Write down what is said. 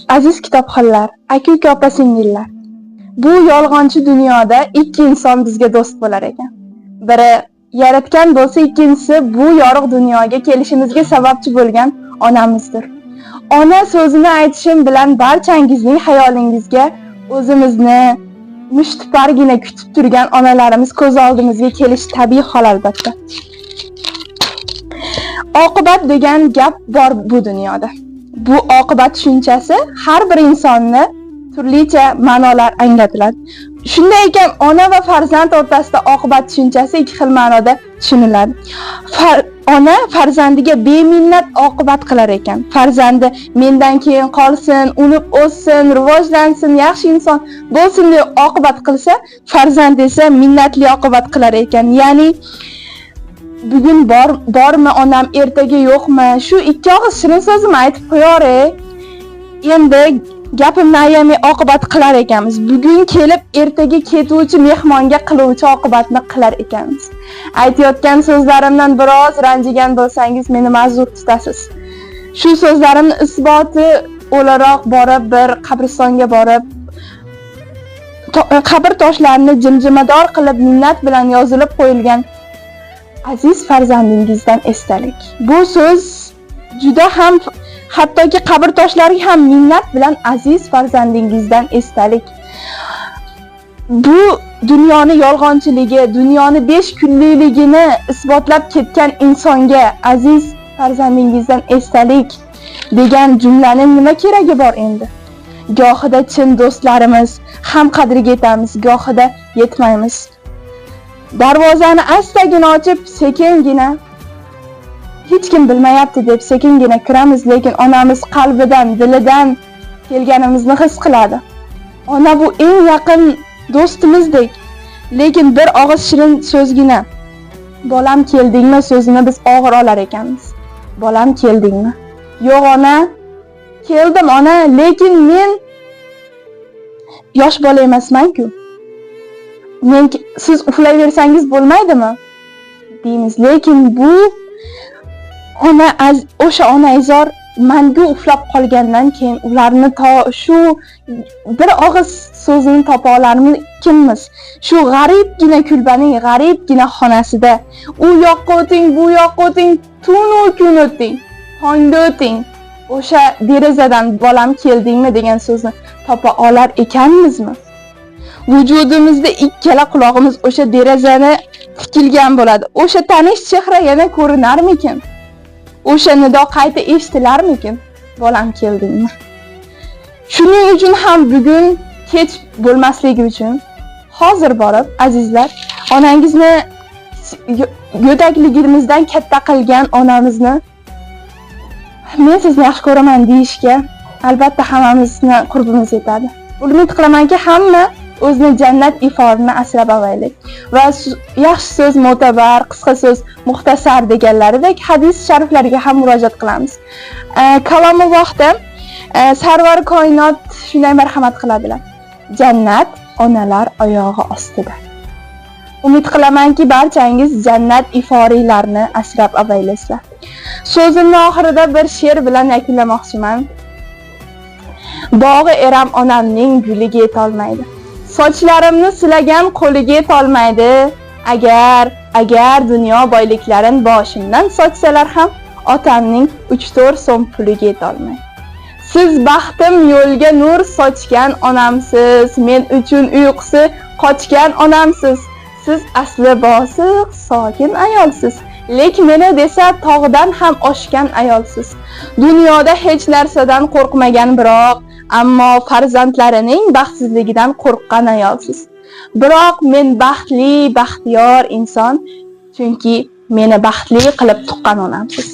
Aziz kitobxonlar, aka-uka, opa-singillar. Bu yolg'onchi dunyoda ikki inson bizga do'st bo'lar ekan. Biri yaratgan bo'lsa, ikkinchisi bu yorug' dunyoga kelishimizga sababchi bo'lgan onamizdir. Ona so'zini aytishim bilan barchangizning xayolingizga o'zimizni mushtipargina kutib turgan onalarimiz ko'z oldimizga kelishi tabiiy hol albatta. Oqibat degan gap bor bu dunyoda. Bu oqibat tushunchasi har bir insonni turlicha ma'nolar anglatiladi. Shunday ekan, ona va farzand o'rtasida oqibat tushunchasi ikki xil ma'noda tushuniladi. Ona farzandiga beminnat oqibat qilar ekan. Farzandi mendan keyin qolsin, unib o'ssin, rivojlansin, yaxshi inson bo'lsin deb oqibat qilsa, farzand esa minnatli oqibat qilar ekan. Ya'ni bugun bormi onam, ertaga yo'qmi? Shu ikki og'iz shirin so'zimni aytib qo'yore. Endi gapimni ayamay oqibat qilar ekanmiz. Bugun kelib ertaga ketuvchi mehmonga qiluvchi oqibatni qilar ekanmiz. Aytayotgan so'zlarimdan biroz ranjigan bo'lsangiz, meni ma'zur tutasiz. Shu so'zlarimning isboti o'laroq borib bir qabristonga borib, qabr toshlarini jimjimador qilib minnat bilan yozilib qo'yilgan aziz farzandingizdan esdalik. Bu so'z juda ham, hattoki qabr toshlariga ham minnat bilan aziz farzandingizdan esdalik. Bu dunyoni yolg'onchiligi, dunyoni 5 kunliligini isbotlab ketgan insonga aziz farzandingizdan esdalik degan jumlaning nima keragi bor endi? Gohida chin do'stlarimiz ham qadriga yetamiz, gohida yetmaymiz. Darvozani astagina ochib, sekingina, hech kim bilmayapti deb sekingina kiramiz, lekin onamiz qalbidan, dilidan kelganimizni his qiladi. Ona bu eng yaqin do'stimizdek, lekin bir og'iz shirin so'zgina "Bolam, keldingmi?" so'zini biz og'ir olar ekanmiz. "Bolam, keldingmi?" "Yo'q ona, keldim ona, lekin men yosh bola emasman-ku. Siz uxlayversangiz bo'lmaydimi?" deymiz. Lekin bu o'sha onaizor mangu uxlab qolgandan keyin ularni shu bir og'iz so'zini topa olarmikimiz? Shu g'aribgina kulbaning g'aribgina xonasida u yoqqa o'ting, bu yoqqa o'ting, tunu kun o'ting, tongda o'ting. O'sha derazadan "Bolam, keldingmi?" degan so'zni topa olar ekanmizmi? Vujudimizda ikkala quloqimiz o'sha derazani tikilgan bo'ladi. O'sha tanish chehra yana ko'rinarmikin? O'sha nido qayta eshitilarmikin? "Bolam, keldingmi?" Shuning uchun ham bugun kech bo'lmasligi uchun hozir borib, azizlar, onangizni go'dakligimizdan katta qilgan onamizni "Men sizni yaxshi ko'raman" deyishga albatta hammamizni qurbimiz yetadi. Umid qilamanki, hamma o'zini jannat iforini asrab avaylik va yaxshi so'z mo'tabar, qisqa so'z muxtasar deganlaridek hadis shariflariga ham murojaat qilamiz. Kalomullohda Sarvar koinot shunday marhamat qiladilar: "Jannat onalar oyog'i ostida." Umid qilamanki, barchangiz jannat iforiylarini asrab avaylasizlar. So'zimning oxirida bir she'r bilan yakunlamoqchiman. Bog'i eram onamning guliga yetolmaydi. Sochlarimni silagan qo'liga yetolmaydi. Agar dunyo boyliklarin boshimdan sochsalar ham otamning 3-4 so'm puliga yetolmaydi. Siz baxtim yo'lga nur sochgan onamsiz, men uchun uyqusi qochgan onamsiz. Siz asli bosiq, sokin ayolsiz, lek meni desa tog'dan ham oshgan ayolsiz. Dunyoda hech narsadan qo'rqmagan, biroq ammo farzandlarining baxtsizligidan qo'rqqan ayolsiz. Biroq men baxtli, baxtiyor inson, chunki meni baxtli qilib tuqqan onamsiz.